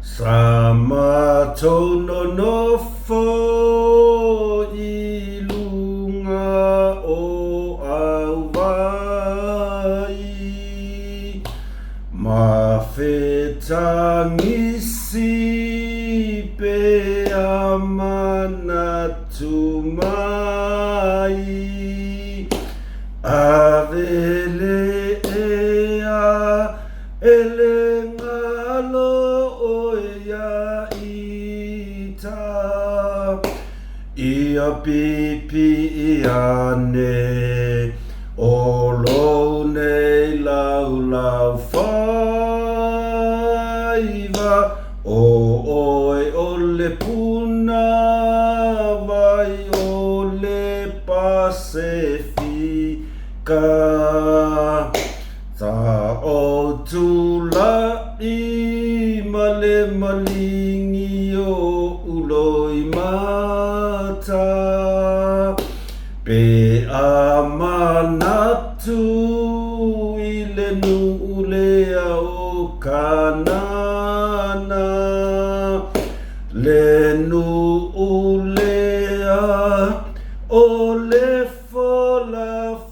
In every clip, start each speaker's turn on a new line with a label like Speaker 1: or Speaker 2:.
Speaker 1: Sama tono no fo ilunga o au vai ma fetangisi pe amana tumai avele ea ele ia pipi ia ne o lo nei lau faiva o oi o le puna vai o le pasifika ta o tula i male malingi o uloi pe amanatu ile nuulea o kanana le nuulea o le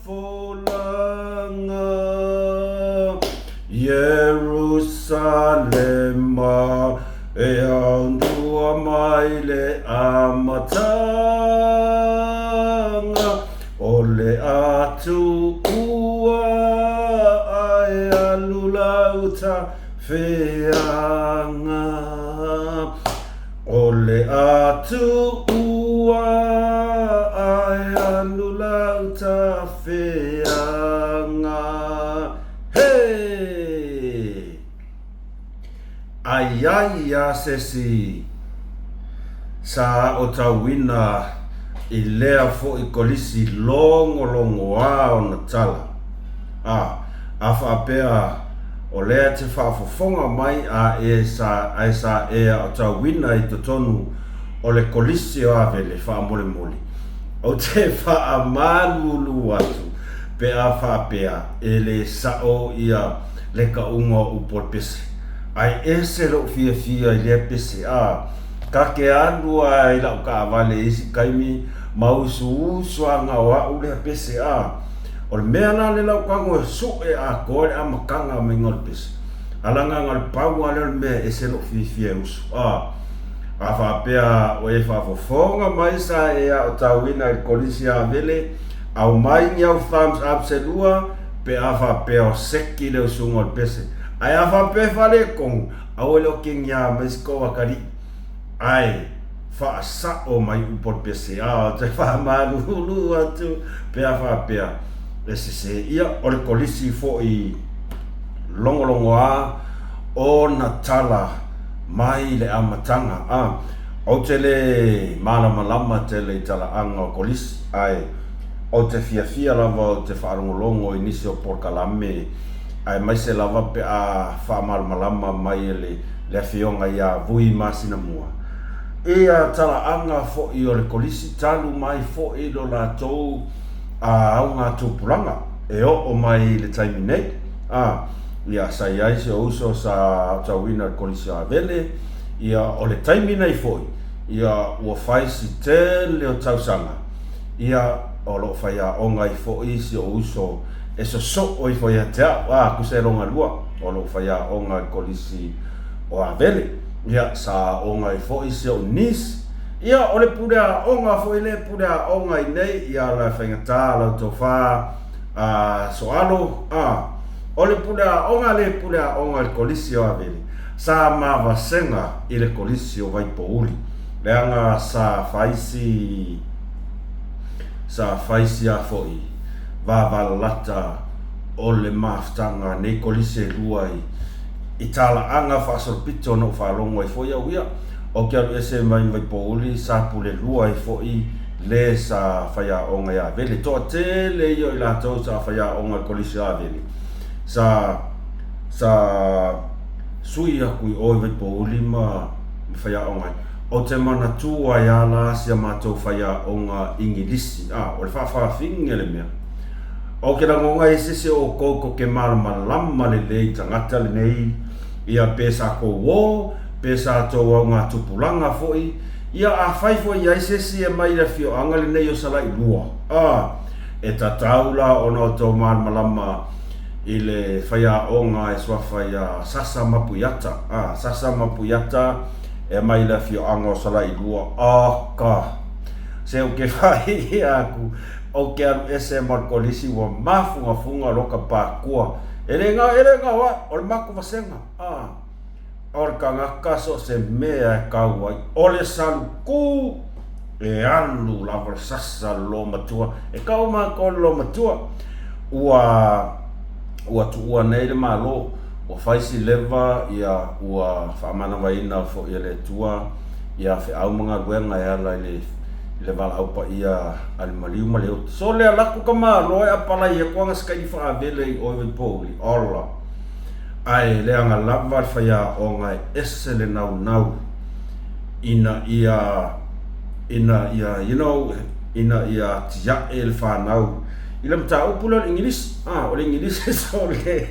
Speaker 1: folanga Yerusalema e andua mai le amatanga o le Atunuu ai alulauta feanga o le Atunuu ai alulauta feanga hey ai ya sesi sa o tauina i lea fo i kolisi longo a o na tala a whaapea o lea te whaafofonga mai a e sa o tauina i tonu o le kolisi o avele whaamole mole o te whaamalulu atu pe a whaapea e le sao ia le kaunga upo pese ai ese lo fia i le pese a ka ke anua i lau ka vale isi kaimi mausu anga wa ule pese a o le mea na le lau kango su e a kore a makanga me ngol pese alanga ngal pau ale me ese lo fia usu a whapea o e whafofonga mai sa e a o tauina i kolisi a vele au mai ngiau thumbs up se lua pe a whapea o seki leo sungol pese ai a whapea whale kong au e lo kingia mesko wakari ai whaasa o mai upot pese a te whamalulu atu pe a whapea ese se ia o le kolisi fo i longo a o na tala mai le amatanga a o te le malama te le tala anga o kolisi ai o te fia lava o te whaarongolongo i nisi o porkalame ai mai se lava pe a whaamalama mai le fionga ia vui masina mua ia tala anga fo i o le kolisi talu mai fo i lo la tou a aunga tupulanga e o mai le taimi nei ia sa iai se uso sa tawina kolisi a vele ia o le taimi nei fo ia ua fai si tele o tausanga ia o lo fai a onga i fo i si o uso e so o i fo ia te a kuseronga lua o lo fai a onga i kolisi o a vele ia sa onga i fo i si o nis ia o le pudea onga fo i le pudea onga i nei ia la whaingata lau tofa soalo o le pudea onga i kolisi o a vele sa mawa senga i le kolisi o vaipo uli leanga sa faisi a fo i vavalata o le maftanga nei kolisi luai i tala anga whaasorpito no whaalongo i foia uia o kia ese mai pouli sa pule lua i foi le sa whaia onga ia vele toa tele i o i latou sa whaia onga i kolisi a vele sa sui aku i oi pouli ma whaia onga o te mana tua i ala sia matou whaia onga ingilisi o le whawhawhingi le mea o ke rangonga i sese o koko ke malama lama lelei tangata le nei ia pesa ko wo pesa tau au ngā tupulanga foi ia a fai foi ia sesi e mai le fio angale nei o salai lua e tataula ona o tau malama i le whaia onga e swafa ia sasa mapuyata sasa mapuyata e mai le fio anga o salai lua ka se o ke whai aku o ke alu ese markolisi wa mafunga funga loka pakua erenga wa o le maku vasenga or kangaka so se mea kaua ole salu ku e alu lava sasa lo matua e kauma ko lo matua ua tuua nei le malo o faisi leva ia ua whaamana waina fo ia le tua ia fe au mga ruenga ia la le vala aupa ia alimaliu maleo so le alaku ka malo e apala ia kuanga skai whaavele i oiwe pōli ola ai le anga lava whaia o ngai ese le nau ina ia you know ina ia tia e le whanau ila mta upula le English o le English so le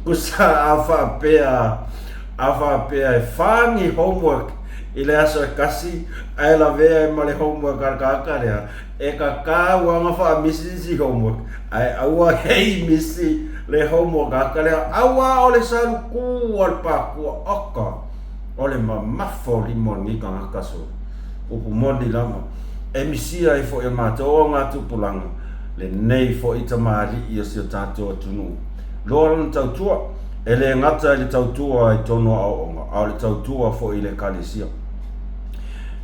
Speaker 1: kusa afa pea e fangi homework ile aso e kasi ai la vea ma le homework ka rea e ka wanga fa misi homework ai aua hei misi le homework akale awa ole salu ku al paku aka ole mafo limon ni kanga kaso upu moni lama emisia fo e mato nga tupulanga le nei fo itamari ia se tato Atunuu loron tautua ele ngata le tautua i tono au le tautua fo ile kalisia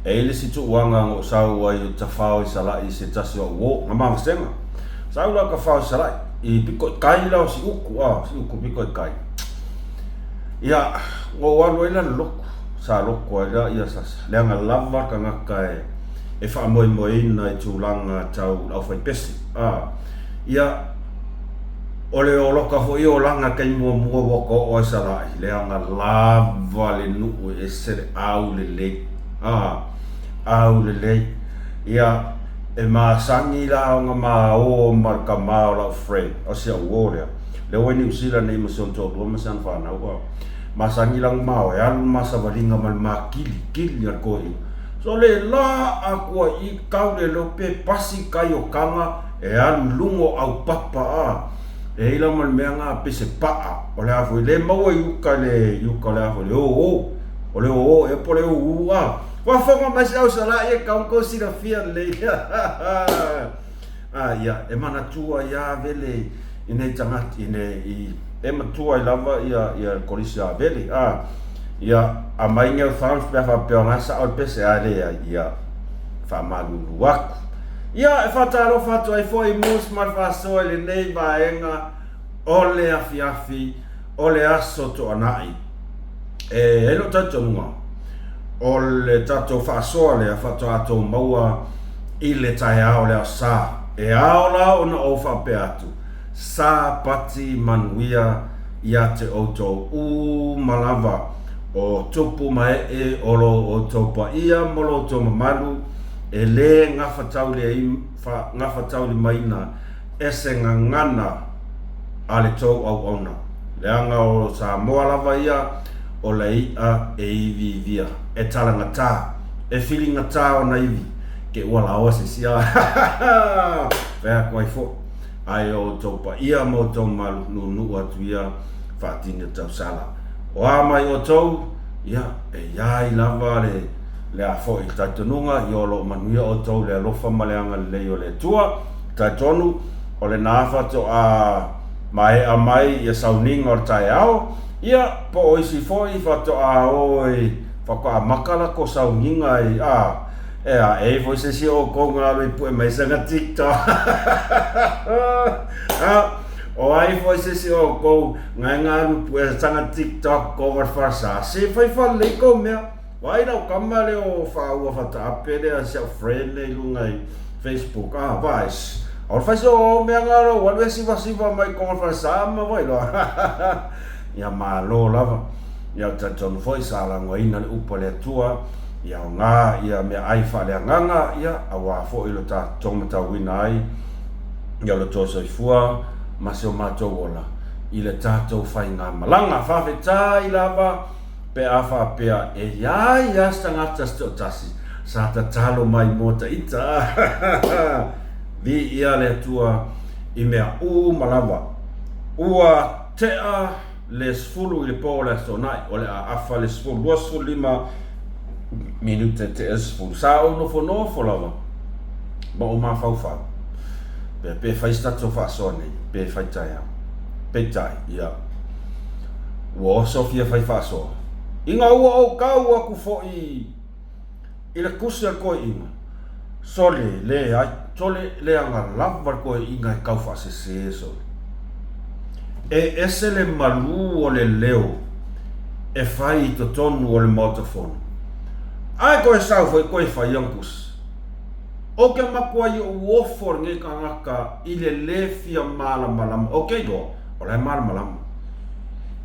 Speaker 1: ele situ wanga ngo sau ai tafao sala i se tasio wo ngama senga sau la ka fa sala i piko kai la si uku piko kai ia ngo walo ila loko sa loko ia sasa lenga lava ka ngakai e fa moi na i tulanga tau au fai pesi ia ole o loka fo i o langa kai mua wako o sala i lenga lava le nu e sere au lelei au lelei ia e masangi la nga o marka mao la friend o se woria le wani usila nei mason to do masan fa na wa masangi lang mao ya masa valinga mal makili ya ko so le la akua i kaule lo pe pasi kayo kanga e alu lungo au papa e ila mal menga pe se pa o le afu le maua yuka le afu le o e pole wa fonga mas au sala e kaunko sira fia le ia e mana tua ia vele ine tangati ine e matua I lava ia kolisia vele ia a mainga fans pe fa peonasa o pese ale ia fa malu waku ia e fatalo fatu ai foi MUSS Ma Le Fa'asoa le nei vaenga ole afiafi ole aso to anai e lo tanto nga o le tato whaasoa le a whato ato Maua I le tai ao le sa e ao la ona o whape atu sa pati manuia ia te auto malava o tupu mai olo o topa ia molo to mamalu e le ngawhatau le maina ese ngangana ale tau au ona le anga o sa moa lava ia o le ia e ivi via e talanga tā e feelinga tā o na ivi ke ua laoa se sia vea koe fo ai o topa ia mo tau malu nunu atu ia whaatine tau sala o amai o tau ia e iai lava le a fo I taitonunga I olo manuia o tau le alofa maleanga lei o le tua taitonu o le nafa to a mai a mai ia sauninga o tai ao ia po oisi foi fato a oi whaka makala ko sauninga e foi se si o konga le pu mai sanga TikTok o ai foi se si o ko nga pu sanga TikTok ko war farsa se foi fa le ko me vai na kamale o fa o fata apele a seu friend le lungai Facebook vai o faz o me ngaro o si va mai ko farsa ma vai lo ia malo lava ia taton foi sala ngoina le upa le tua ia nga ia me ai fa le nganga ia awa fo I lo ta tomata wina ai ia lo to so fua ma se o mato ola I le tato fai nga malanga fa fe tai lava pe afa pea e ya stangata sto tasi sa ta talo mai mota ita vi ia le tua I mea malava ua tea le sfulu I le po le sonai o le afa le sfulu 25 minute te sfulu sa o nofo lava ma o mafaufa pe fai stato fa sone pe fai taia pe tai ia ua sofia fai fa so inga ua o kau aku fo I le kusi al koe inga sole le ai tole le anga lava koe inga kau fa se so e ese le malu o le leo e fai to tonu o le motofon ai koe sau foi koe fai yankus o ke makua I o ofor nge kangaka I le lefia malam okay go o le malam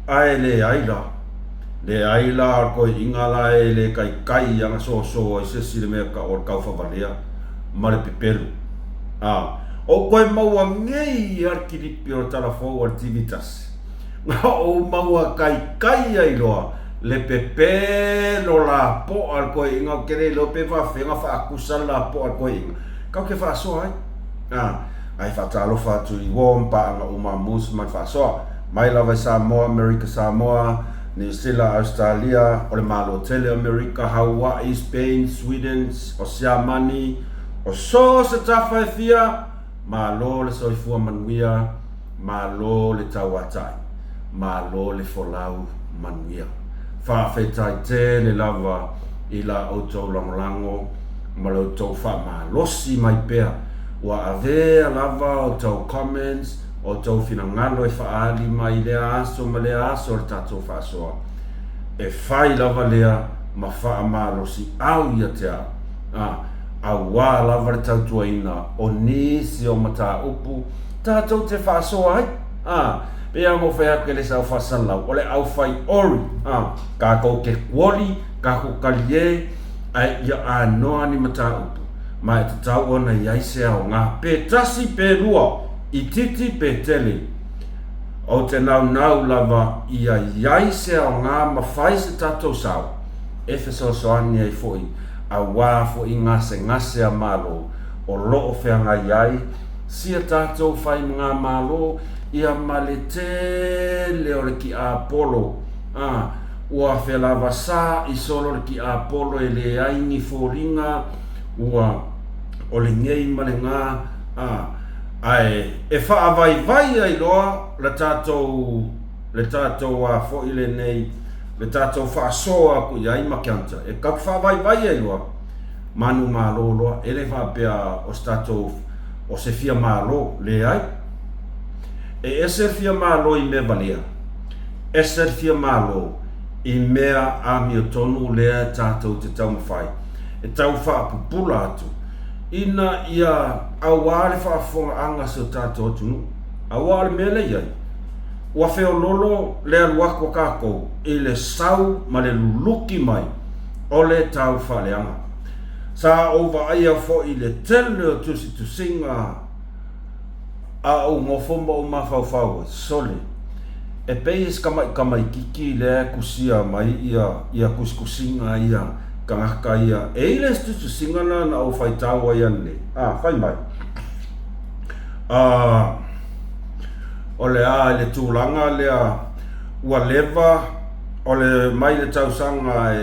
Speaker 1: ai le aila koe inga la e le kai anga so I se sile mea ka o kau favalea ma le pepelu o koe maua ngei arkiripi o talafou o tivitas o maua kai ai loa le pepelo la po al koe inga o kere lo pe whawhenga whaakusa la po al koe inga kau ke whaasoa ai whaatalo whaatu I wompa anga uma MUSS man whaasoa mai lawa Samoa, America Samoa, New Zealand, Australia, o le malo tele America, Hawaii, Spain, Sweden, Oceania, o so se tafa e fia malo le soifua manuia malo le tawatai malo le folau manuia whawhetai te le lava I la auto langolango ma le auto wha malosi mai pea ua avea lava o tau comments o tau finangalo e whaali mai le aso ma le aso le tatou whaasoa e whai lava lea ma wha malosi au ia te a wā lava le tautuaina o nisi o mata upu tātou te whaasoa ai pea mo whai ake le sau whasalau o le au whai ori ka kou ke kuoli ka kou kalie ai ia anoa ni mata upu mai te tau ona iai se au ngā pe tasi pe rua I titi pe tele o te nau lava ia iai se au ngā mawhai se tātou sau Efeso soani ai foi a wā fo I ngase a malo o loo whenga iai sia tātou whai ngā malo ia male tele o le ki a Apollo ua whelava sā I solo le ki a Apollo e le aingi fōringa ua o le ngei male ngā ai e whaavai ai loa le tātou a fo I le nei le tātou whaasoa ku iai makianta e kau whaavai ai loa manu malo loa e le whaapea o statou o se fia malo le ai e se fia malo I me valia e se fia malo I mea a mi o tonu lea tātou te tau mawhai e tau whaapupula atu ina ia awale whaafonga anga se o tātou Atunuu awale mele iai ua wheololo le aluako kākou I le sau ma le luluki mai o le tau whaleanga sa ova aia fo I le tele o tusinga a o ngofomba o mawhauwhau sole e peis kamai kiki le kusia mai ia kuskusinga ia kangaka ia e ile tusinga na o whaitawa iane whai mai o le le tūlanga lea ua leva o le mai le tausanga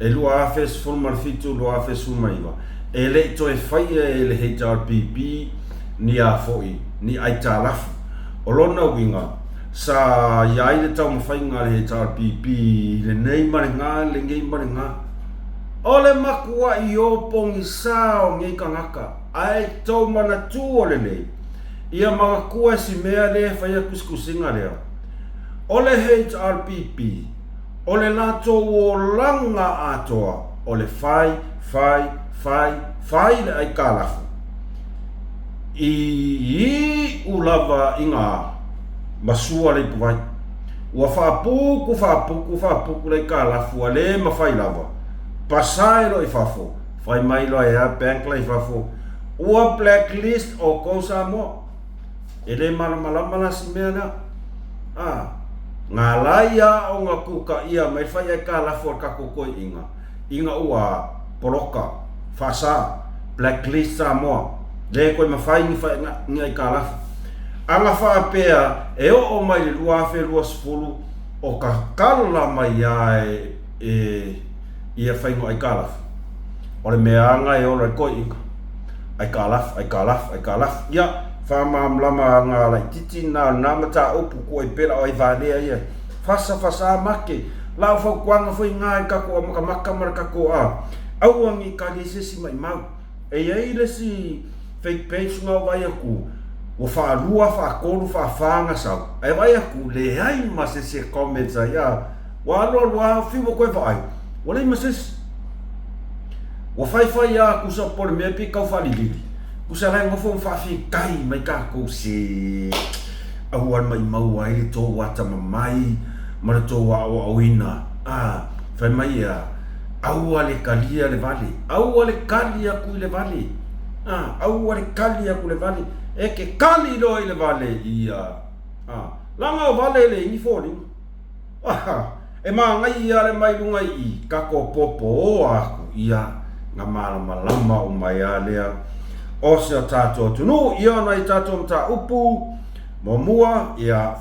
Speaker 1: e lua afes fulmarfitu lua afes fulmaiva e le to e whaia e le HRPP ni a foi ni ai tālafu o lona winga sa iai le tau mawhainga le HRPP le nei maringa le ngei maringa o le makua I opongi sao ngei kangaka ai tau mana tū o le nei ia mga kua si mea le whaia kuskusinga lea o le HRPP o le lato o langa atoa o le fai le ai kālafu I ulava inga masua le puai ua whaapuku le kālafu a le mawhai lava pasai lo I fafo whai mai lo e a bank la I fafo ua blacklist o kousa mo e le malamalama si mea na ngā laia o ngā kuka ia mai whai e ka lafo ka kokoi inga ua poloka fasa blacklist Samoa le koe mawhai ni whai ngai ka lafo anga wha pea e o mai le lua whe lua sifuru o ka kala mai ia whaingo ai ka lafo o le mea anga e ora koi inga ai ka lafo ia whamamlama ngā lai titi nā mata upu ko e pera o ai vālea ia fasa make lau whau kuanga whui ngā i kako a maka mara kako a auangi ka li sesi mai mau e ei le si fake page ngā vai aku o whaarua whaakoru whaafanga sau e vai aku le hai ma se comments a ia walo lua whiwa koe whaai wale ma sesi wa whai a kusa pole mea pi kau whalilili kusa rai ngofo mwhawhi kai mai kako se ahuan mai maua i tō wata mamai mara tō wa o ina whai mai aua le kalia le vale aua le kalia ku le vale aua le kalia ku le vale e ke kali lo i le vale ia langa o vale le ingi fōni e maa ngai ia le mai lunga i kako popo o aku ia ngā malama o mai a lea o se o tātou Atunuu ia ona i tātou mta upu Mua ia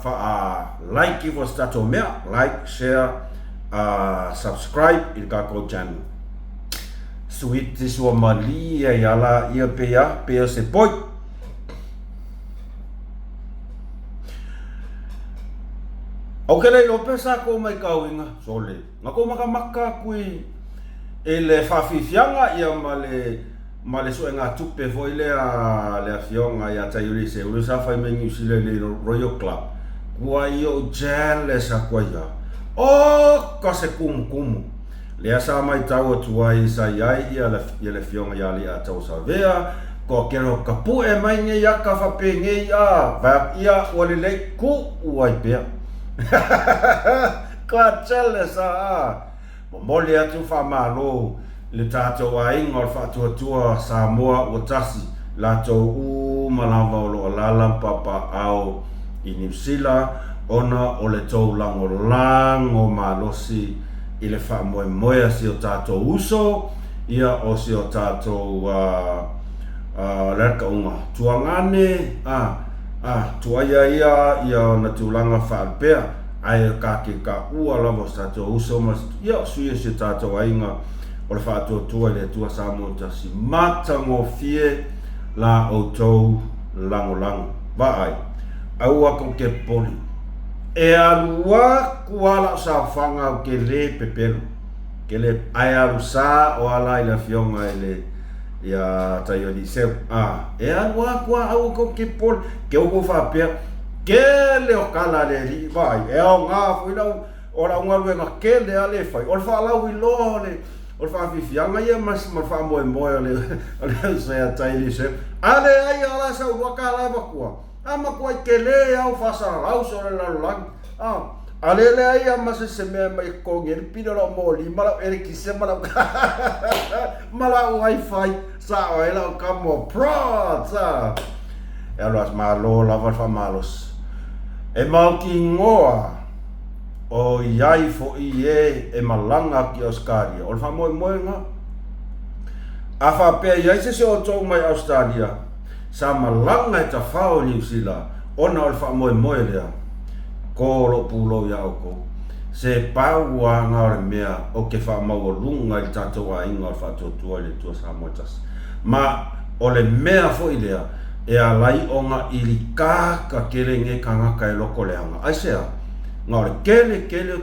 Speaker 1: like i vos tātou mea like, share, subscribe i kako channel sweet te sua mali ia ala ia pea se poi ok lei lo pesa ko mai kauinga sole ngako maka kui ele fafifianga ia male so nga tupe foi le afionga ya tayuri se ulu sa fai mengi sile le Royal Club kwa yo jele sa kwa ya ka se kum le sa mai tau tuai sa yai ia le fionga ya li atau sa vea ko kero kapu e mai nge ya ka fa penge ya va ia wale le ku uai pea ka jele sa mole atu fa malo le tātou a inga o whātua Samoa o tasi lātou malama o lo alalam papa au i New Zealand ona o le tau lango malosi i le whamoemoea si o tātou uso ia o si o tātou lerka unga tuangane tuaia ia o na tūlanga whaalpea ai ka ua lava o tātou uso ia suia si tātou a inga o le whātua le tua Samoa tasi matango fie la o tau lango vai aua ko ke poli e alua kuala sa whanga o ke le pepelo ke le ai alu sa o ala i la fionga i le ia taio di seu e alua kua au ko ke poli ke uko whapea ke le o kala le li vai e au ngā fuilau o la unga luenga ke le ale fai o le whaalau i loa le o le whaafifianga ia mas whaamoe o le sea taili se ale ai ala sa uruaka laiva kua ama kua i ke le au whasarau so le lalulang ale le ai ama se mea mai kongeri pina lau mōli malau ere kise malau malau wifi sa o e lau kamo prot e aluas malo lava whamalos e mau ki ngoa o iai fo i e malanga ki Australia o le whamoe nga a whapea iai se o tau mai Australia sa malanga e ta whao New Zealand ona o le whamoe lea ko lo pulo ia oko se paua ngā o le mea o ke whamau o lunga i tātou a inga o le whatotua le tua Samotas ma o le mea fo i lea e a lai o ngā ili kāka kele nge kangaka e loko leanga ai sea ngā ore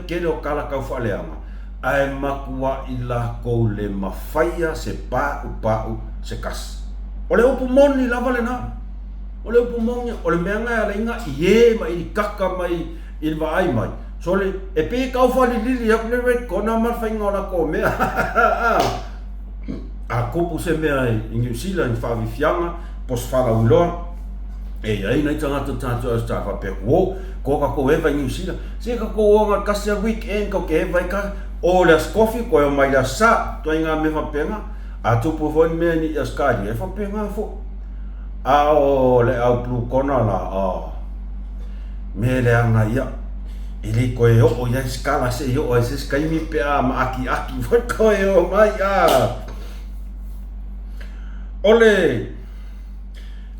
Speaker 1: kele o kala kau whaaleanga ai makua i lako le mawhaia se pāu se kasi o le upu moni lava le nā o le upu moni o le mea ngai ala inga i ma i kaka mai i le ai mai so le e pe kau whali lili aku le rei kona marwhainga o lako mea a kupu se mea i New Zealand whavifianga pos whalauloa e ai nei tangata tātou au stāwha pe ko ka ko eva New Zealand se ka ko nga kasi weekend ko ke eva ka o le skofi ko e mai la sa to inga me fa penga a tu po fo me ni askari e fa penga fo a o le au plu kona la me le anga ia Ele koe o ia skala se yo o se skaimi pe a ma aki foi koe o mai a. Ole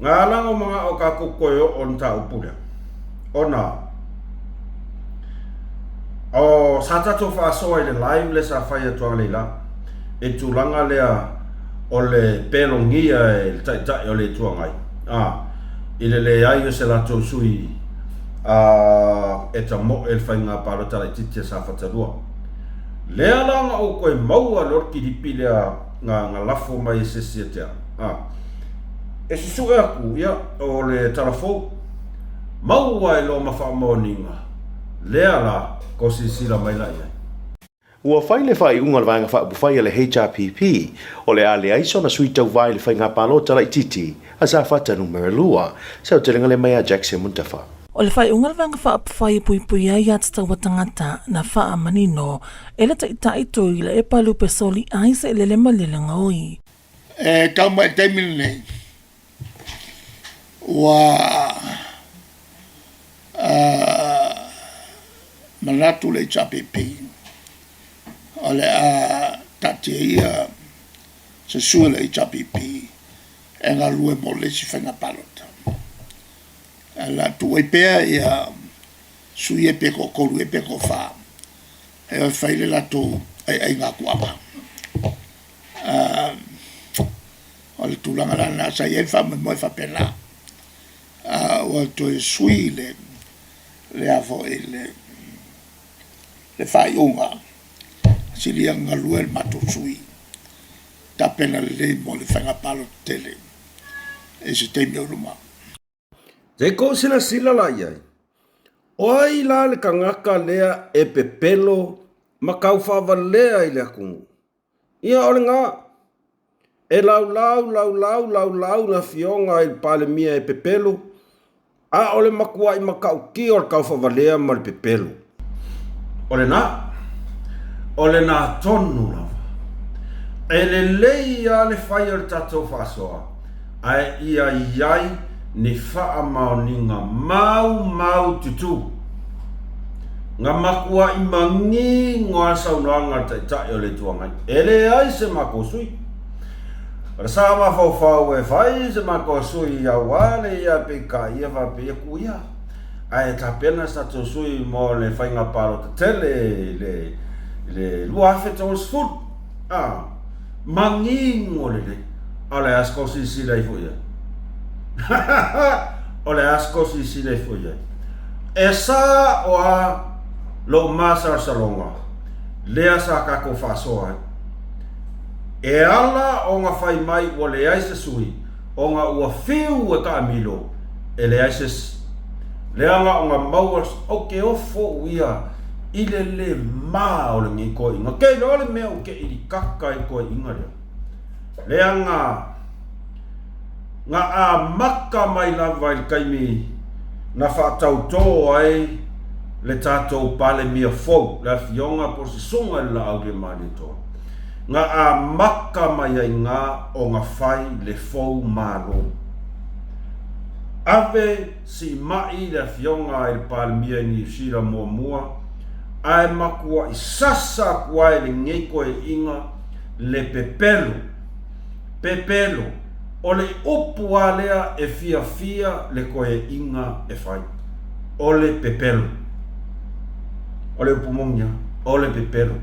Speaker 1: ngā lango mga o ka koe o nta upura. Ona o satato whaasoa i le live le sa whaia tuanga leila e tūlanga lea o le pepelogia e le taitai o le tuangai. I le ai o se lato sui e ta mo e whainga parota le titia sa whatarua. Lea langa o koe maua lorki ripi lea ngā lafo mai se siatea. E susu e aku ia o le tarafou maua e lo mawha moninga. Lea la ko sila mai la ia.
Speaker 2: Ua whai le whai unga le vanga wha upuwhai le HRPP o le ale aiso na sui tau vai le whainga palota la ititi a sa whatanu merelua sa o te renga le mai a Jackson Muntafa.
Speaker 3: O le whai unga le vanga wha upuwhai pui ai at tau watangata na wha manino e le ta ito i le e palu pe soli ai se le lema le ngoi.
Speaker 4: Tau mai taimini nei. Ua manatu le HRPP. Ole a tatia se sua le HRPP e ngā lue mo le si whainga palota. La tu e pea ia sui e peko koru e peko wha. E o whaile la tu e ngā kuama. O le tūlanga rana sa i e wha me moe wha pena. O tu e sui le avo e le whai unga. Silia ngā lue le mato sui. Ta pena le mo le whainga palota tele. E se teimi o ruma.
Speaker 1: Te ko sila la iai. O ai la le kangaka lea e pepelo ma kau whawa lea i le akungu. Ia ole ngā. E lau na fionga i pale mia e pepelo. A ole makua i makau ki o le kau whawa lea ma le pepelo. Ole nā. Ole nā tonu lava. E lelei a le whai o le tatou whaasoa. Ai ia iai ni wha maoninga mau tutu. Ngā makua i mangi ngoa saunoanga taitai o le tuangai. Ele ai se mako sui. Rasa ma fau e whai se mako sui ia wale ia peka ia wape ia kuia. Ai ta pena sa to sui mo le whainga paro te tele le lua feta o sfut. Mangi ngolele. Ale asko si lei fuia. Ole asko si lei fuia. E sa o a lo masa salonga. Lea sa kako whasoa. E ala o ngā whai mai o le aise sui. O ngā ua whiu e ka amilo. E le aises. Lea ngā o ngā maua o ke ofo uia. Ile le maa o le ngi koe inga. Kei le ole mea o ke iri kaka i koe inga lea. Lea ngā a maka mai lava i kaimi na whaatau tō ai le tātou pale mia fau le fionga po se songa la au le mani tō. Ngā a maka mai ai ngā o ngā whai le fau mālo. Ave si mai le fionga ai le pale mia ni sira mua ai makua i sasa kuai le ngei koe inga le pepelo o le upu alea e fia le koe inga e whai o le pepelo o le upu mongia o le pepelo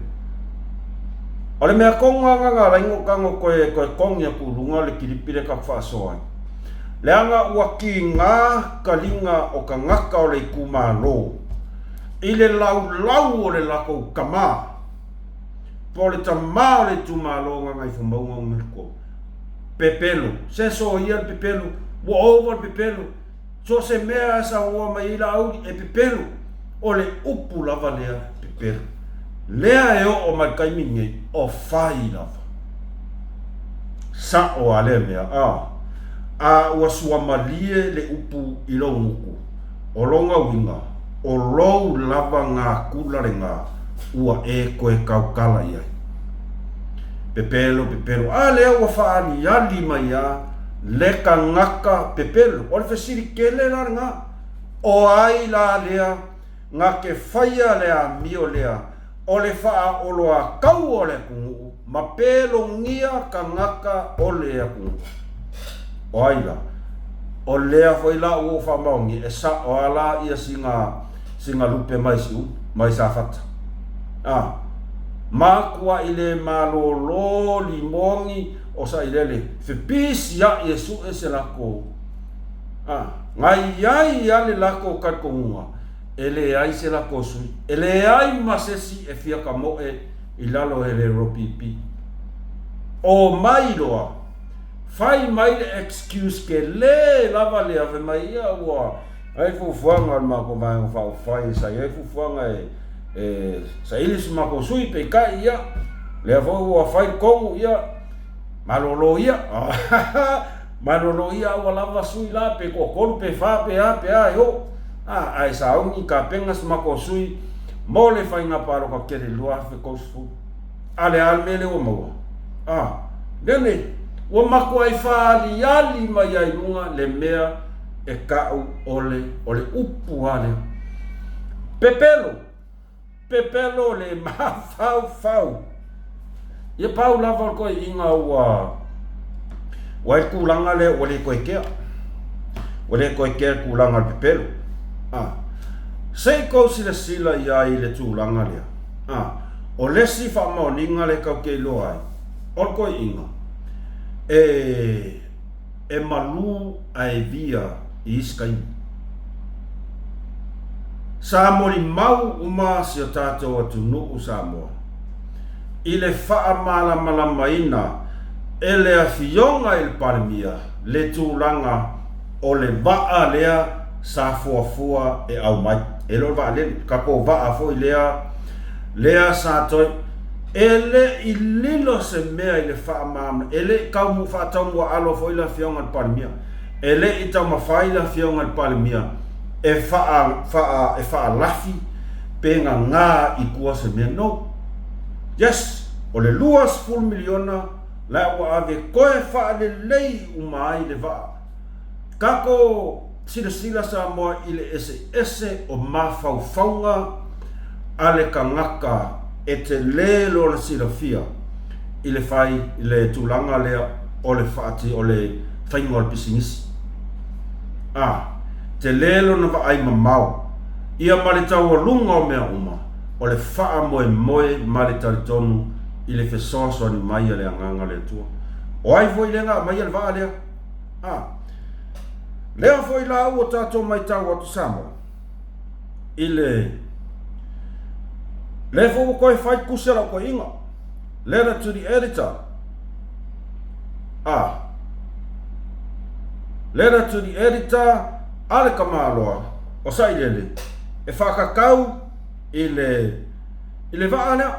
Speaker 1: o le mea konga nganga raingo kango koe kongia kurunga le kiripire ka whaasoa le anga ua ki ngā kalinga o ka ngaka o le kumalo i le lau o le lako kama po le tamā o le tumalo ngai fumaunga o merko pepelo se so ia le pepelo wa over pepelo so se mea sa ua mai ila au e pepelo o le upu lava lea pepelo lea e o mai kaimine o whai lava sa o ale mea a ua suamalie le upu i lo nguku o longa winga o lou lava ngā kularenga ua e koe kaukala iai. Pepelo, a lea ua whaani ali mai a le ka ngaka pepelo. O le whesiri kele la ngā. O ai la lea ngā ke whaia lea mio lea, o le wha olo a kau o le kungu, ma pēlo ngia ka ngaka o lea kungu. O aila, o lea foi la ua wha maungi, e sa o ala ia singa lupe mai siu, mai sa fata. Ma kua ile malolo limongi o sa ilele, whipisi ya Yesu e se lako. Ngai iai ale lako katkonga, ele ai se lako sui, ele ai masesi e fia ka moe i lalo ele ropipi. O mai loa, fai mai le excuse ke le lava le ave mai ia ua, ai fufuanga ma ko mai o fau fai sa ai fufuanga sa ilis ma ko sui pe kai ia, le avo ua fai kongu ia, malolo ia, malolo ia ua lava sui la pe ko kolu pe fa pe a yo, ai sa ungi ka pengas ma ko sui, mo le fai nga paro ka kere lua fe kosfu, ale almele o maua, nene, ua mako ai fa ali mai ai lunga le mea e kau ole upu ale. Pepelo le mafau. Ia pau lava koe inga ua wai kulanga le ole koe kea. Ole koe kea kulanga le pepelo. Sei kou sila ia i le tūlanga lea. O lesi wha maoninga le kau kei loa ai. O koe inga. E malu ai via i iskaini. Sa mori mau uma si o tātou Atunuu Samoa. I le wha malama ina e le awhionga i le parimia le tūlanga o le waa lea sa fuafua e au mai. E lo waa le kako waa fo i lea sa toi ele i lilo se mea i le wha mama ele kau mu wha tau mua alo fo i la whionga i parimia. Ele i tau mawhai la whionga i parimia. E wha lafi pe ngā i kua se mea no. Yes, o le 2 miliona la ua ave koe wha lelei umai le waa. Kako sila Samoa i le ese o mawhauwhaunga a le kangaka e te lelo le silafia i le whai i le tūlanga lea o le whaati o le whaingoa le pisingisi. Te lelo na ai mamau ia maritau o lunga o mea uma o le wha moe mari taritonu i le whesoasoa ni mai a le anganga le tua. O ai foi le ngā mai a le waa lea. Lea foi la ua tātou mai tau atu Samoa. I le fo koe whai kusera koe inga. Letter to the editor. Letter to the editor. Ale kamaloa o sa ilele e whakakau i le waa lea.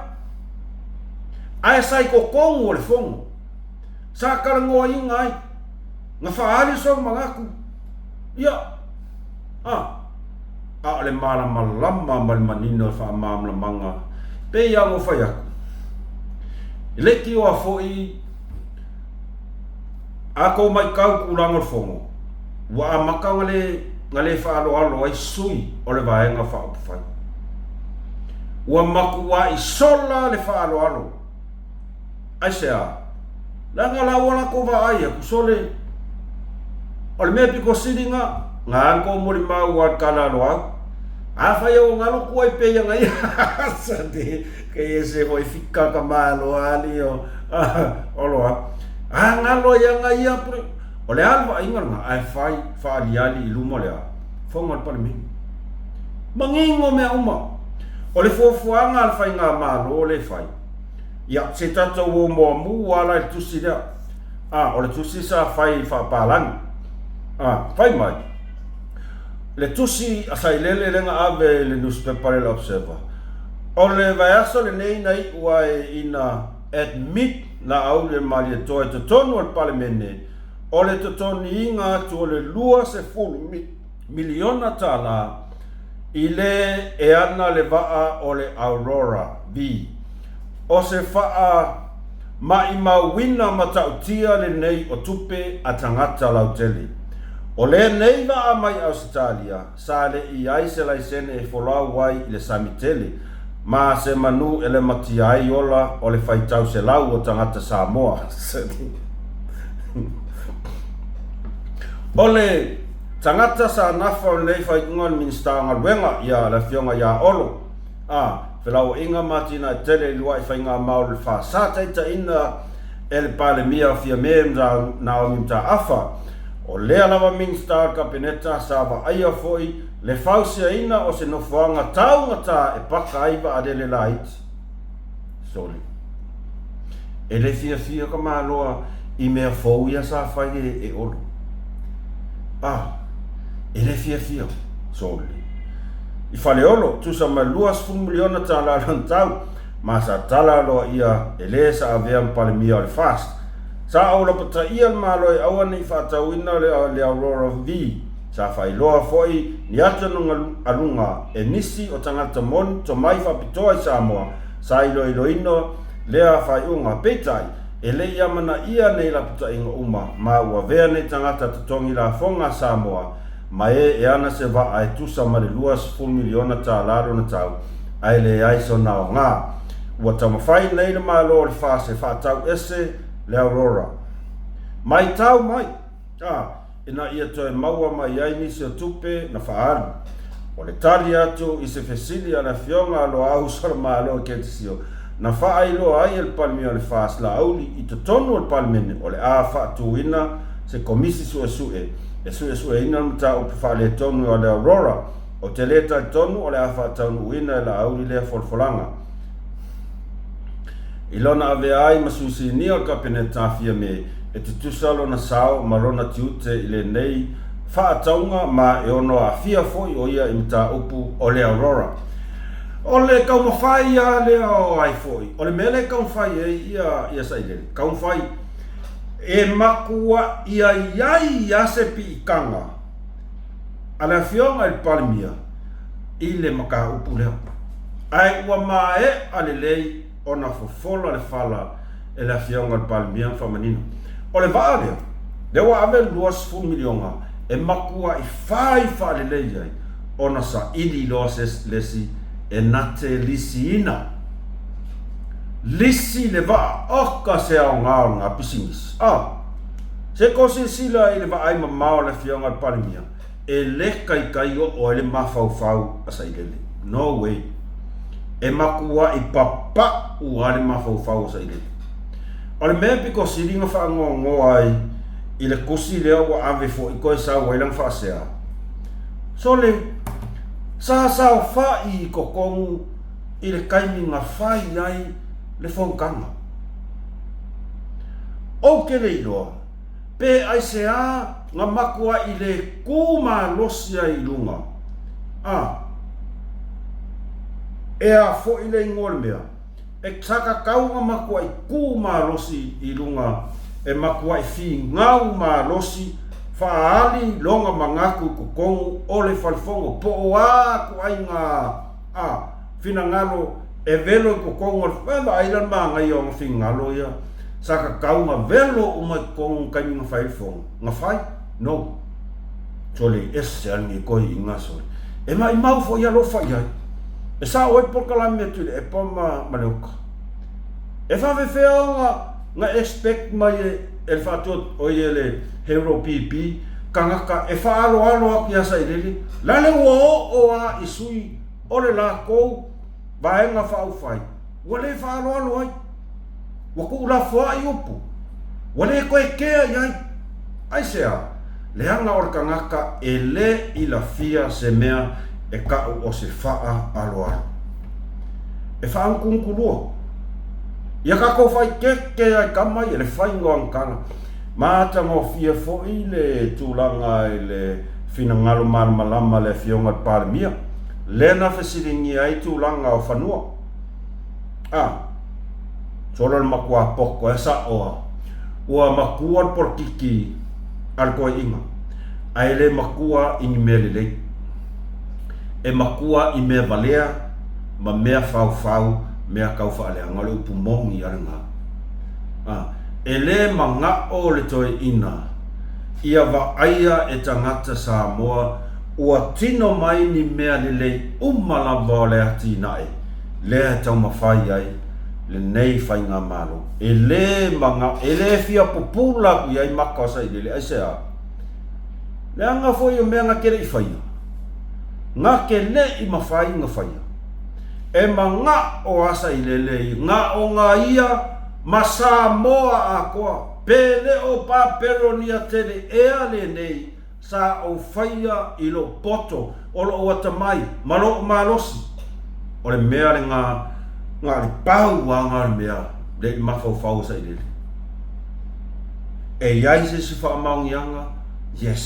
Speaker 1: Ai sai ko kongu o le fongo. Sa karangoa inga ai. Nga whaari so mangaku. Ia. Le malama malmanino wha mamla manga. Pe ia mo whai aku. I leki o a foi. Ako mai kau kurango le fongo. Wa amaka ngale fa alo ai sui o le vaenga fa upfai. Wa maku wa i sola le fa alo. Ai sea. La ngala wala ko va ai ku sole. O le me piko siringa nga anko mori mau wa kala lo. A fa yo ngalo ku ai pe nga ia. Sante ke ese voi fika ka malo ali o. Olo. Ngalo ya nga ia pro. O le alwa ingar nga ai fai whaaliali i luma lea. Whaunga pare me. Mangingo mea uma. O le fuafuanga al fai ngā malo o le fai. Ia, se tatou o mua wala i tusi lea. O le tusi sa fai whapālangi. Fai mai. Le tusi asai lele lenga ave le newspaper le observer. O le vaiaso le nei nei ua ina admit na au le malia toi te tonu al palemene. O le totoni inga atu o le 2 miliona tala i le e ana le waa o le Aurora B. O se faa ma i mawina matautia le nei o tupe a tangata lauteli. O le nei va mai Australia, sa le I ai se laisene e folau wai I le samitele, ma se manu ele mati ai ola o le faitau se lau o tangata Samoa. O le tangata sa nafa o le faitunga le minista ngaluenga ia la fionga ia olo. Whilau inga matina e tele lua I whainga mau le wha. Sa teita ina ele pale mia fia me na o mimta afa. O lea lava minsta kabineta sa wa aia foi le fausia ina o se nofoanga taungata e paka aiva adele laiti. Soli. E le fia ka maloa I mea fouia sa whaine e olo. E le fia. Soli. I whale olo, tusa mai 2 miliona tala lantau, ma sa tala loa ia e le sa avea mpale mia o le fast. Sa aula pata ia malo e awane I whatauina le Aurora V. Sa whailoa foi ni atanu alunga e nisi o tangata mon to mai whapitoa I Samoa. Sa ilo ino lea whaiunga petai e le iamana ia nei la puta inga uma. Maua vea nei tangata tatongi la fonga Samoa. Ma e ana se va ai tusa ma le 2 miliona ta laro na tau. Ai le aiso na o ngā. Ua tamawhai nei le malo le whase whatau ese le Aurora. Mai tau mai. Ina ia toe maua mai ai nisi o tupe na whaaru. O le tari atu I se fesili ana fionga alo au sora ma alo ke te sio. Na wha ilo ai el palmi o le whas la auli I to tonu o le palmene o le a whaatu ina se komisi sue. E sue ina mta upi whale tonu o le Aurora. O te leta tonu o le a whaataunu ina la auli lea folfolanga. Ilona ave ai masusi ni o kapineta fia me e te tusalo na sao marona tiute I le nei whaataunga ma e ono a fia foi o ia imta upu o le Aurora. O le kaumawhai ia le o ai foi. O le mele kaumawhai e ia saile. Kaumawhai e makua ia iai ase pi ikanga. Ala fionga I palmia I le maka upu leo. Ai ua mae a lelei ona fofola le fala e la fionga I palmia whamanino. O le vaa leo, lewa ave 2 milionga e makua I wha lelei ai ona sa ili loas lesi e nate lisi ina. Lisi le vaa oka se au ngā pisimis. Se kose sila I le vaa ai mamao le fionga I palmia e le kai o ele mafau asa ilele. No way. E makua I papa ua le mafau asa ilele. O le mea piko siringa whaangongo ai I le kusi leo wa ave fo I koe sa wailang whaasea. So le sa wha I kokongu I le kaiminga whai ai le whongkanga. O ke le iloa, pe ai se a ngā makua I le kuma losia I lunga. E a fo I le ingol mea. E taka kau ngā makua I kuma losi I lunga. E makua I fi ngau ma losi. Whaali longa mangaku kukongu o le whalfongo. Po o a ku ai ngā fina ngalo e velo kukongu. Whala ailan maa ngai o ngā fi ngalo ia. Saka kau ngā velo umai kongu kani ngā whaifongo. Ngā whai? No. Tole ese angi koi I ngā sori. E mai mau fo ia lo whai ai. E sa oi pokalami atu le e pa ma leuka. E whawewhea ngā expect mai e whātot o i le Hero PP. Kangaka e whaalo aku iasa I lele. Lale o a I sui o le la kou. Vaenga whau whai. Wale whaalo ai. Waku ula wha I upu. Wale koe kea iai. Ai sea. Leanga o le kangaka e le I la fia se mea e kau o se whaa aloa. E whaang kungkulua. Ia kako whai keke ai kamai e le whaingo angkanga. Māta ngō fia fōi le tūlanga I le whina ngalo malama le fionga palemia. Lena whesiringi ai tūlanga o whanua. Solo le makua poko e sa oa. Ua makua porkiki al koe inga. Ai le makua I ni mea lelei. E makua I mea valea, ma mea whau, mea kau whaalea. Ngale upu mongi arenga. E le manga o le toe ina. ia vaaia e tangata Samoa ua tino mai ni mea lelei umalava o le ati nae lea tau mawhai ai le nei whai ngā malo e le fia popula ku iai maka o sai lele aise a le anga foi o mea ngā kere i whaia ngā ke le i mawhai ngā whaia e ma ngā o asa i lelei ngā o ngā ia ma Samoa a koa pele o papelogia tele ea le nei sa o whaia i lo poto o lo o atamai ma lo malosi o le mea le ngā le pau a ngā le mea le i mawhau sa i lele e iai se wha maungianga yes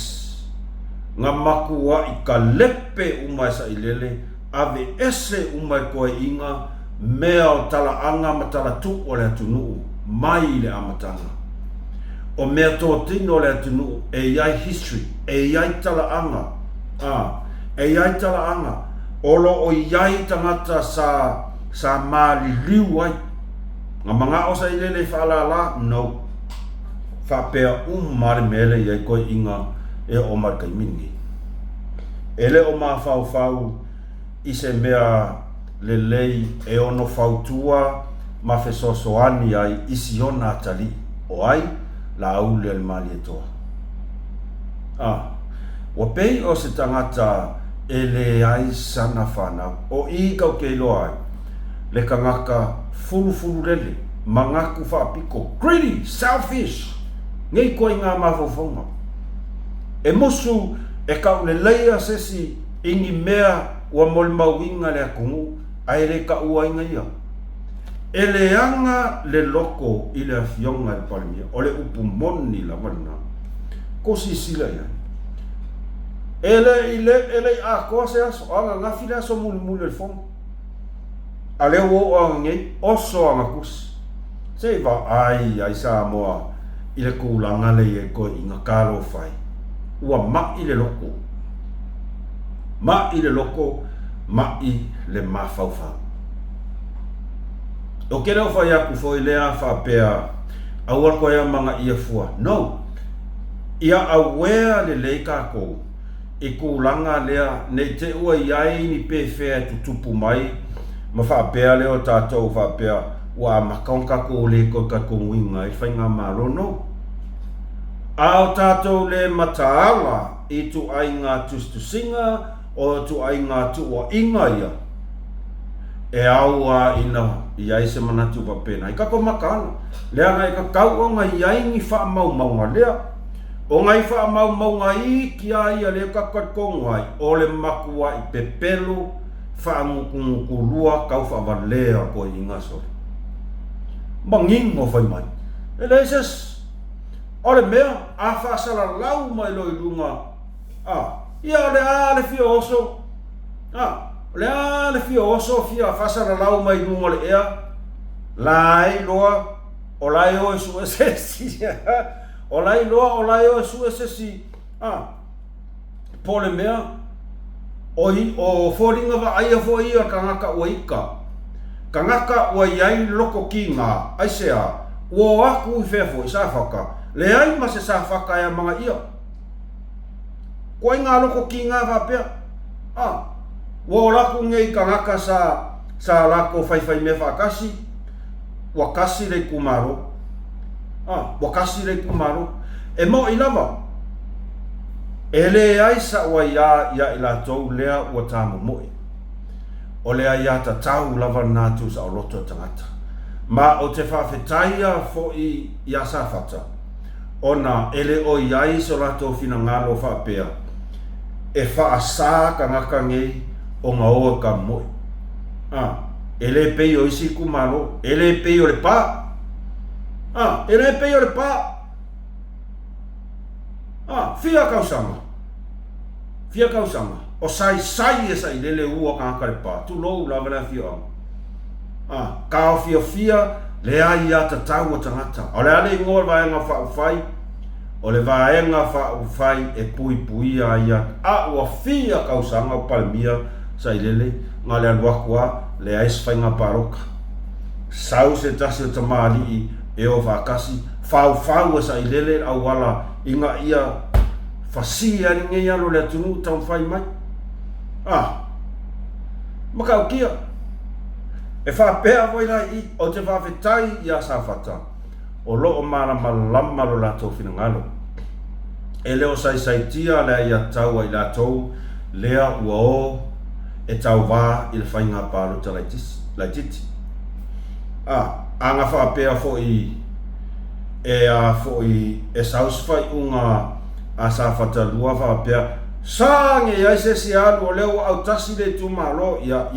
Speaker 1: ngā makua i ka lepe umai sa i lele ave ese umai koe inga mea o tala anga ma tala tu o le Atunuu mai le amatanga o mea tō tino le Atunuu e iai history e iai tala anga e iai tala anga olo o iai tangata sa mali liu ai ngā mga o sa i lele whaalala no whapea mare mele iai koe inga e o markai mingi ele o maa whau i se mea lelei e ono whautua ma whesosoani ai isi ona atali o ai la aule al mali e toa wa pei o se tangata e le ai sana whanau o i kau keilo ai le kangaka fulu lele mangaku whaapiko greedy, selfish ngei koe ngā mawhauwhaunga e musu e kau le leia sesi ingi mea ua mole mauinga le akungu ai le ka ua inga ia e le anga le loko i le afionga le palimia o le upu moni la wana ko sisila ia ele a koa se aso anga ngafi le aso muli le fong a le o anga ngei oso anga kusi se va ai Samoa i le kulanga le e koe inga kalo fai ua ma i le loko ma i le mawhauwhau o kere o whai aku fo i lea whapea aua koe a manga ia fua no ia awea le lei kako i kulanga lea nei te ua iai ni pewhea tutupu mai ma whapea leo tātou whapea ua makaonga ko le ko kako nguinga i whainga malo no ao tātou le mataala i tu ai ngā tustusinga o tu ai ngā tu o inga ia e aua ina iai se manatu pa pena i kako makana lea ngai ka kau o ngai iai ngi wha maunga lea o ngai wha maunga i ki ai a lea kakat kongai o le makua i pepelo wha ngukulua kau wha walea ko inga sori mangingo whai mai e leises o le mea a whaasala lau mai loi lunga ia o le ale fio oso le ale fio oso fia whaasala lau mai lunga le ea lai loa o lai o e su esesi o lai loa o lai o e su esesi po le mea o fōringa wa aia fo ia kangaka ua ika kangaka ua iai loko ki ngā aisea ua aku i whefo i sāwhaka le ai ma se sāwhaka ea mga ia koe ngā loko ki ngā whapea ua laku ngei kangaka sa lako whaiwhai me whakasi ua kasi rei kumaro ua kasi rei kumaro e mo i lava e le ai sa ua ia i la tau lea ua tāmu moe o lea ia ta tau lava nātu sa o loto tangata ma o te whawhetaia fo i ia sa whata ona ele o iai so lato fina ngalo whapea e whaasā ka ngaka ngei o ngā oa ka moe ele pei o isi kumaro ele pei o le pā ele pei o le pā fia kausanga o sai e sai lele ua ka ngaka le pā tu lou lava le fia ka o fia le ai ata tau o tangata o le ale ingoa vaenga whai o le vaenga whai e pui ia ua fia kausanga o palemia sai lele ngā le aluakua le ais whainga paroka sau se tasi o tamari e o whakasi whau e sai lele au wala inga ia fasia ni ngai alo le Atunuu tau fai mai. Makau kia. E whapea voi la i o te whawhetai ia sa whata. O loo mana malama lo la tau whina ngalo. E leo sai tia lea ia tau ai la tau lea ua o e tau wā i le whainga pālo ta laititi. Anga whapea fo i fo i e saus whai unga a sa whata lua whapea Sange ia se si alu o leo au tasi le tu malo ia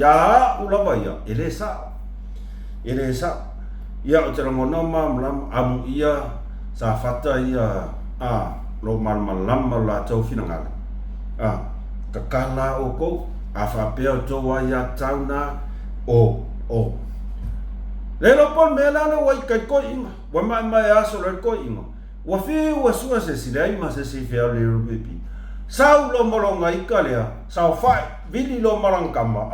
Speaker 1: ulawa ia ele sa ia o te rangona mam amu ia sa fata ia lo malama la tau finangala kakala o ko a whapea to wa ia tauna o lelo pon mela na wai kai ko inga wa mai aso le ko inga wa fi wa sua se si dai ma se si fea le rupipi sau lo molonga ika lea, sau fai, vili lo marangkama,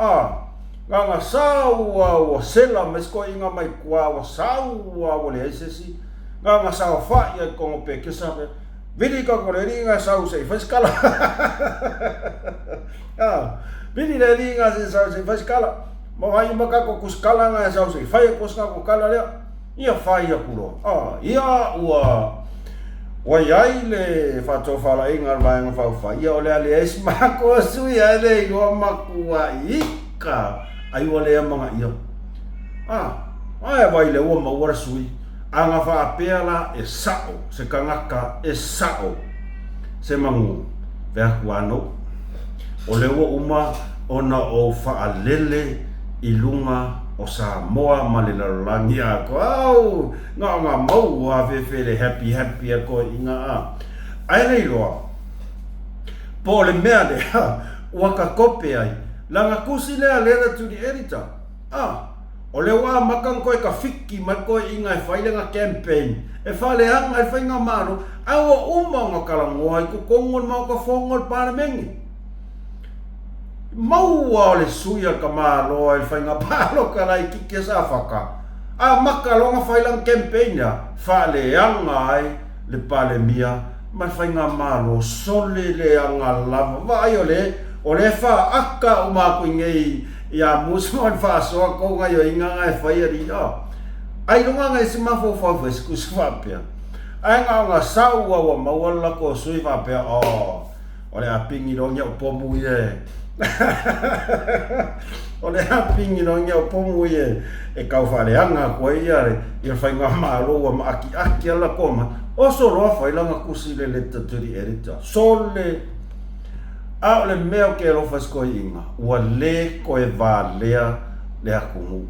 Speaker 1: nganga sau wa sela mesko inga mai kua wa sau wa le esesi, nganga sau fai ya kongo pe kesabe, vili ka kore ringa sau se faskala, vili le ringa se sau se faskala, mawai makako kuskala nga sau se fai kuska ko kala lea, ia fai ya kulo, ia Wai ai le whatofala inga vaenga whauwha. Ia ole ale es mako sui ale iwa makua ika. Ai ole a mga ia. Ai vai le ua mawara sui. Anga whaapea la e sao. Se kangaka e sao. Se mangu. Vea kuano. Ole ua uma ona o whaalele i lunga o sa moa ma le lalangi ako nga maua fefele happy ako inga ai nei loa po le mea le waka kope ai langa kusi lea lera to the editor o le wa makang koe ka fiki mai koe inga e whaile nga campaign e whale hanga e whainga maro awa uma nga kalangoa i kukongon mau ka whongol para mengi Maua le suia ka malo ai whainga palo ka lai ki ke sa whaka. Maka longa whailang campaign ya. Whale anga ai le pale mia. Mai whainga malo sole le anga lava. Vai ole wha aka umaku ngei ia MUSS MA LE FA'ASOA ko ngai o inga ngai whaiari. Ai longa ngai si mafo whawhes kuswapea. Ai nga saua wa mawala ko sui whapea. Ole a pingi rongia upomu ye. Ole hapingi no ngea pomu e kau whaleanga koe iare i whainga maaroa ma aki ala koma o so roa whailanga kusi le leta turi erita sole a ole mea ke rofas koe inga ua le koe vā lea le akumu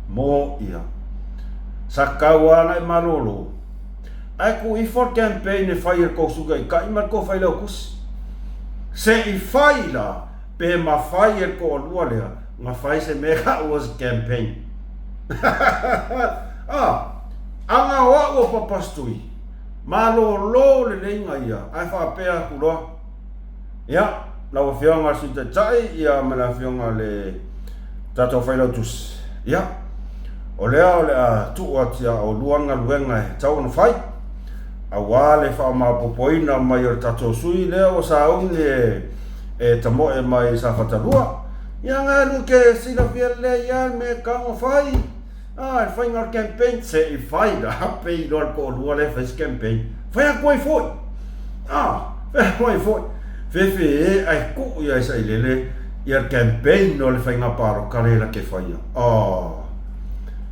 Speaker 1: mo ia sa kauana e marolo ai ku i for campaign e whaia kousuga i ka imar ko whaila o kusi se i whaila pe ma fai e ko lua lea ma fai se mega was campaign anga wa papastui ma lo le lenga ia ai fa pe ku lo ya la o fionga si te tai ia ma la fionga le tato fai lotus ya o lea tu o tia o luanga luenga tau no fai a wale fa ma popoina mai o tato sui lea o sa unge e tamo e mai sa fatalua ia nganu ke sila fiele ia me kamo fai fai ngar campaign se i fai da pe lor ko lua le fes campaign fai a koi foi fai a koi foi fe ai ku ia sa ilele ia campaign no le fai nga paro karela ke fai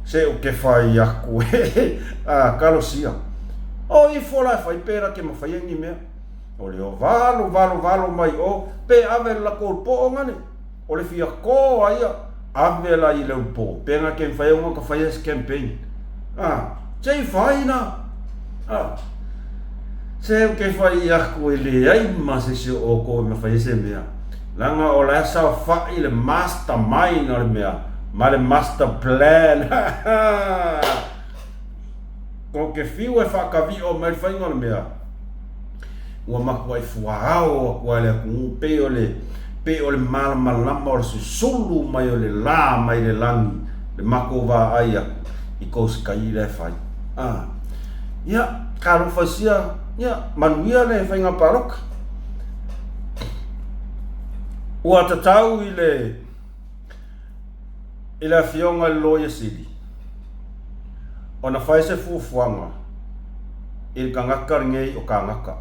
Speaker 1: se o ke fai a ku kalosia i fola fai pera ke ma fai ni me o le o valo mai o pe ave la korpo ngane o le fia ko aia ave la i le po penga ke fai ngo ka fai es campaign sei fai na se ke fai a ko le ai ma se o ko me fai se mea langa o la sa fai le mastermind o le mea ma le master plan ko ke fiu e fa ka vi o me fai ngo le mea ua maku ai fuao kua le aku pe o le malama o le susulu mai o le la mai le langi le mako va ai aku i kousi kai le fai ia karo fasia Ia, manuia le whainga paroka. Ua tatau i le fionga loia sili. O na whai se fuafuanga i ka ngaka ringei o ka ngaka.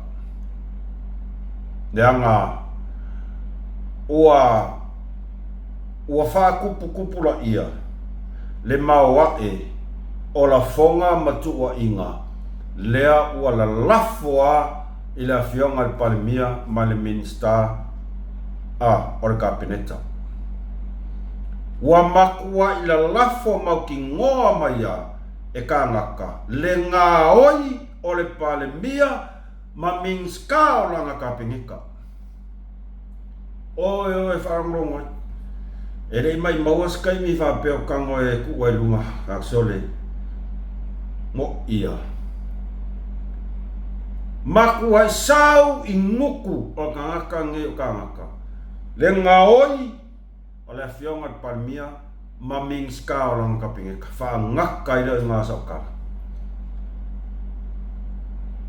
Speaker 1: Leanga ua wha kupu la ia le Maua o la fonga matua inga lea ua la lafoa i la fionga le palemia ma le minista o le kabineta. Ua makua i la lafo mau ki ngoa mai e ka ngaka le ngā oi o le palemia ma minska o langa kabineka. Oe wharamrongo e rei mai maua skai mi whapeo kango e kuwa i lunga aksole mo ia. Maku hai sau i nguku o ka ngaka nge o ka ngaka. Le ngā oi o le fionga palmia ma minska o langa kapinga. Wha ngaka i rei ngā saukara.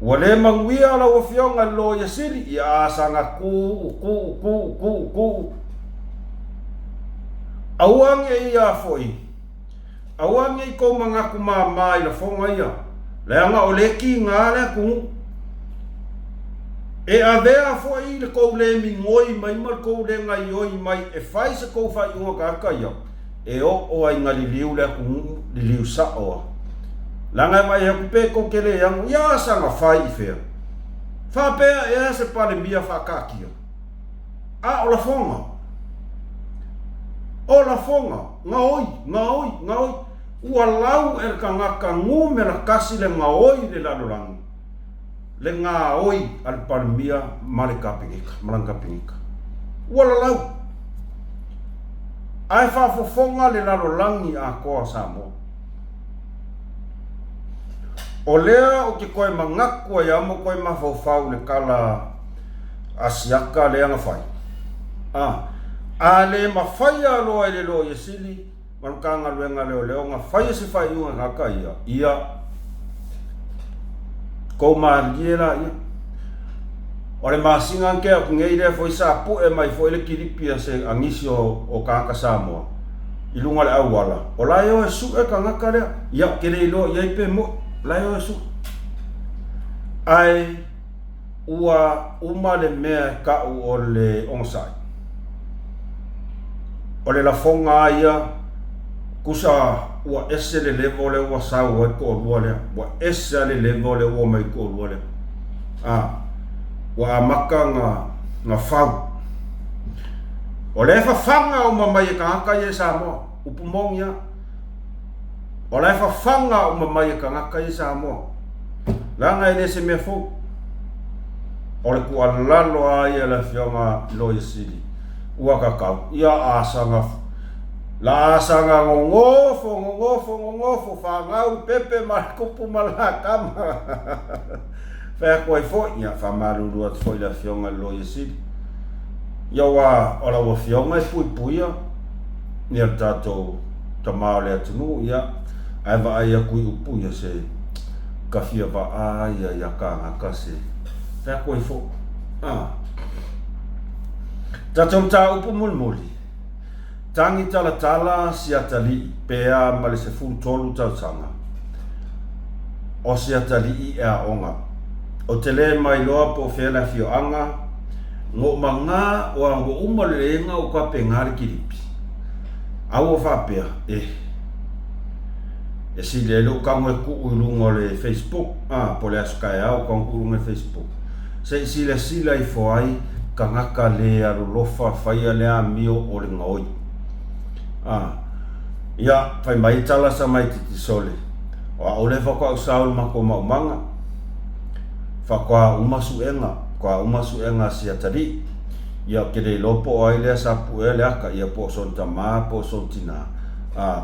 Speaker 1: Ua le manguia la o fionga lo ya siri i asanga ku. Auange ia foi. Auange I ko mangaku mai la fonga ia. Leanga o leki ngale ku. E avea foi le ko le mingoi mai mal ko le ngai oi mai e fai se ko fai unga ka ia. E o ai ngali liu le ku liu sa o. Langa mai e kupe ko kele yang ia sanga fai I fea. Fa pea e se pale mia fa kakia. A o la fonga. O la fonga, ngā oi. Ua lau e ka ngaka ngu me la kasi le ngā oi le lalolangi. Le ngā oi al palmia male kapingika, malanga kapingika. Ua la lau. Ai fa fofonga le lalolangi a koa Samoa. O lea o ke koe mangaku ai amo koe mawhauwhau le kala asiaka le anga whai. A le mawhai aloa I le loa sili, manukanga luenga leo ngā whai se whai unga kaka ia. Ia, kou maariera ia. O le maasinga nke a kungei rea fwoi sa pu e mai fwoi le kiripia se angisi o kaka Samoa. I lunga le awala. O lai o e su e ka ngaka rea. Ia, kere ilo ia ipe mo. Lai o e su. Ai, ua uma le mea ka o le onsai. O le la fonga ia kusa ua ese le levo le ua sau ai ko olua lea. Ua ese le levo le ua mai ko olua lea. Ua amaka ngā whau. O le whawhanga o mamai e ka ngaka i e Samoa. Upumongi ia. O le whawhanga o mamai e ka ngaka i Samoa. Langa i le se mea fau. O le kua lalo a ia le fionga loia sili. Ua kakau. Ia asanga. La asanga ngongofo. Whangau pepe kupu malakama. Whea koe fo. Ia whamarurua te fo le fionga loia sili. Ia wa o la wa fionga e puipuia. Nia tatou tamao le Atunuu. Ia aiva aia kui upuia se kafia va aia ia ka ngaka se. Whea koe fo. Tatou ta upu mulmuli. Tangi tala siatali pea ma le se fultolu tautanga. O siatali e a onga. O te le mai loa po whena fioanga. Ngo manga o ango umalenga o ka pengari kiripi. Au o whapea e si le lo kango e kuulunga le Facebook. Po le askai au kango kuulunga Facebook. Se si le sila I foai ka ngaka le arulofa whaia le a mio o le ngaoi. Ia, whai mai tala sa mai titi sole. O a ole whakua usaul mako maumanga. Whakua umasuenga. Kwa umasuenga siatari. Ia kere lopo o ailea sa pue le aka. Ia po son tama, po son tina.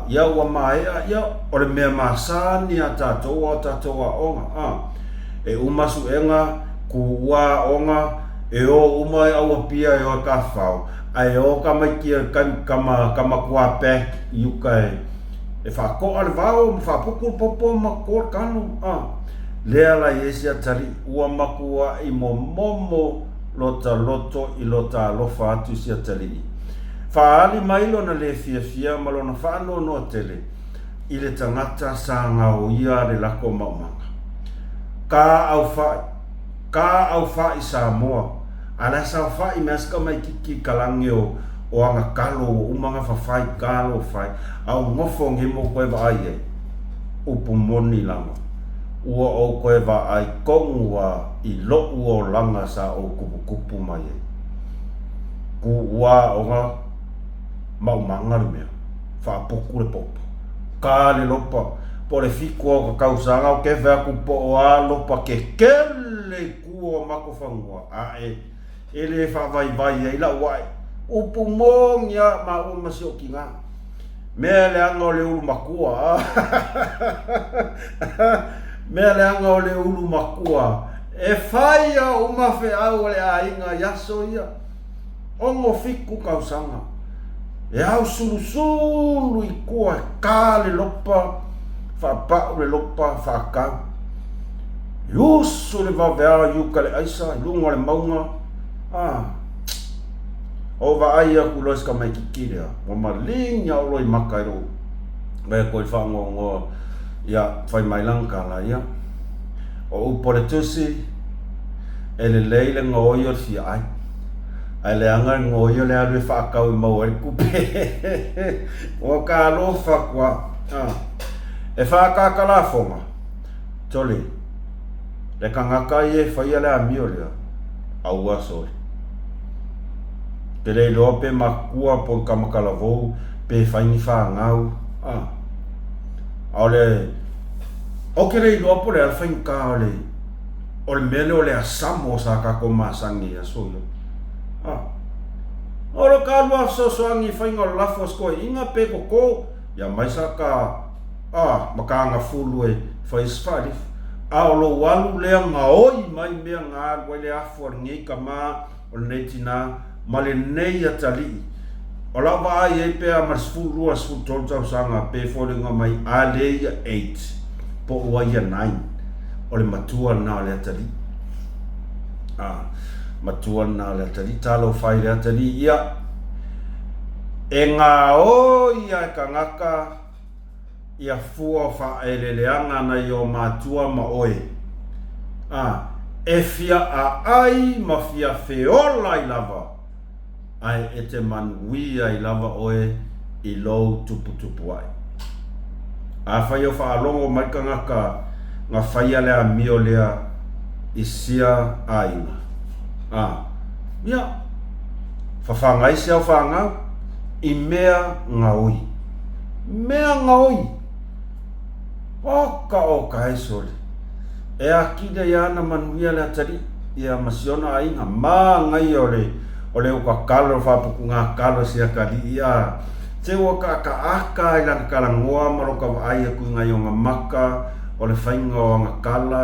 Speaker 1: Ia ua maea, ia ole mea masani a tatoa onga. E umasuenga ku ua onga. E o umai aua pia e o ka whau. Ai o kama kia kama kuape iukai. E whako ale vau, whapukul popo ma kor kanu. lea la esi atali ua makua I momo lota loto I lota alofa atu si atali faali mailo na le fia malona faano no tele I le tangata sa ngao ia le lako maumanga ka au fai Samoa ala sa fai meska mai kiki kalangi o anga kalo umanga fai kalo fai au ngofo ngemo koe va ai upumoni lama ua o koe va ai kongua I lo o langa sa o kupu mai ku ua o nga maumanga le mea fa poku le popo ka le lopa po le fiku o kausanga o kefe aku po o a lopa ke kele kuo mako fangua ele fa vai ila wai upumong ya ma masio kinga mele anga le ulu makua mele anga le ulu makua e faia uma fe au le ainga yaso ia ongo fiku kausanga e au sulu I kua kale lopa fa pa le lopa fa ka yusu le va vea yuka le aisa lunga le maunga o va ai aku lois ka mai kikire o malinga o loi makairo me ko I whangongo ia whai mai lanka la ia o upore tusi e lelei le ngoi o si ai le anga ngoi o le alwe whaakau I Maua I kupe o ka alofa kwa e whaakaka la fonga tole le kangaka I whai ale amio lea au asori Pere lope makua po kamakala vou pe faini fa ngau ole okere lopo le alfain ka ole mele ole asamo sa ka koma sangi aso ora ka lo so angi fain o lafos ko inga pe ko ya mai sa ka makanga fulu e fais fali lo walu le ngoi mai me nga le afo ngi kama o netina male nei atali o la va ai pe a masfulu tolta sanga pe folinga mai ale 8 po wa ya 9 o le matua na le atali matua na le atali talo fai le atali ia e nga o ia kangaka ia fua fa eleleanga na yo matua ma oe e fia ai ma fia feola I lava ai ete manuia I lava oe I lou tupu ai whai o whaalongo mai ka ngā whaia lea mio lea I sia aina ia whawhangai sia whangau I mea ngaoi oka e soli e akide ia na manuia lea tari ia masiona aina ngai ole o ka kalo whapuku ngā kalo sia kali ia te o ka aka I lana kalangoa maro ka ai aku ngai o ngā maka o le whainga o ngā kala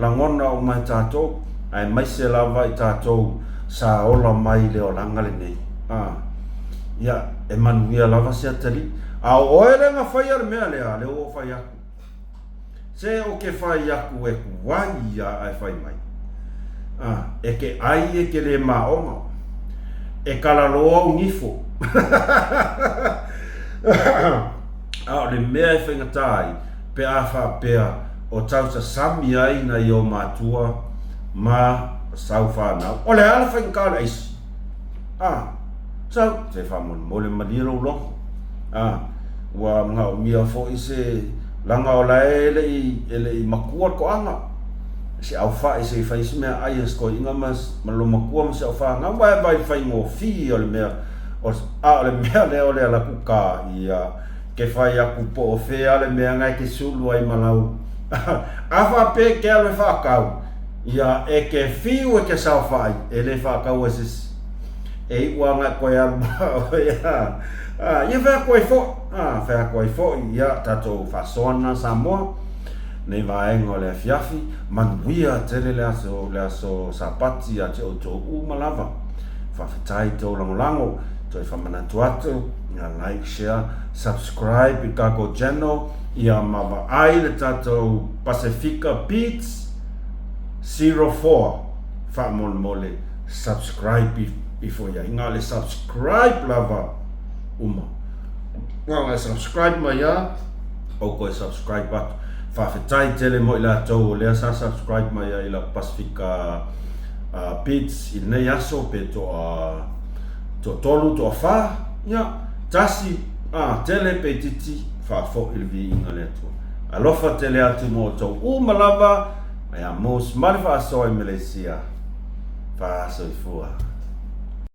Speaker 1: langona o mai tātou ai mai se lava I tātou sa ola mai le o langa le nei ia e manuia lava sia tali oe le ngā whai ar mea lea le o whai aku se o ke whai aku e kuwai ia ai whai mai e ke ai e ke le maonga e kalaloa o ngifo le mea e whengatai pe a whapea o tau sa sami ai na I o matua ma sau whanau o le ala whaingkau le isi sau te whamon mo le maniro longo ua mga o mia fo I se langa o la ele I makua ko anga se au fai se fai se mea ai sko inga mas malo makua se au fa nga vai fai ngo fi o le mea o le mea le o le ala kuka ia ke fai aku po o fe ale mea ngai ke sulu ai malau afa pe ke ale fa kau ia e ke fi o ke sa fai ele fa kau esis e ua nga ko ya ia fa ko fo ia tato fa sona Samoa nei vaenga o le afiafi manuia tele le aso sapati a te o malava whawhitai te o langolango toi whamanatu atu like, share, subscribe I kako channel ia mava ai le tatou Pacifica Beats 04 fa mole subscribe before ya inga le subscribe lava uma wa subscribe ma ya o ko subscribe pat fa fetai tele mo ila to le sa subscribe ma ya ila Pacifica Beats il ne yaso pe to tolu to fa ya tasi tele petiti fa fo il vi inga le to alofa tele atu mo to malava ya MUSS Ma Le Fa'asoa i Malaysia fa so fua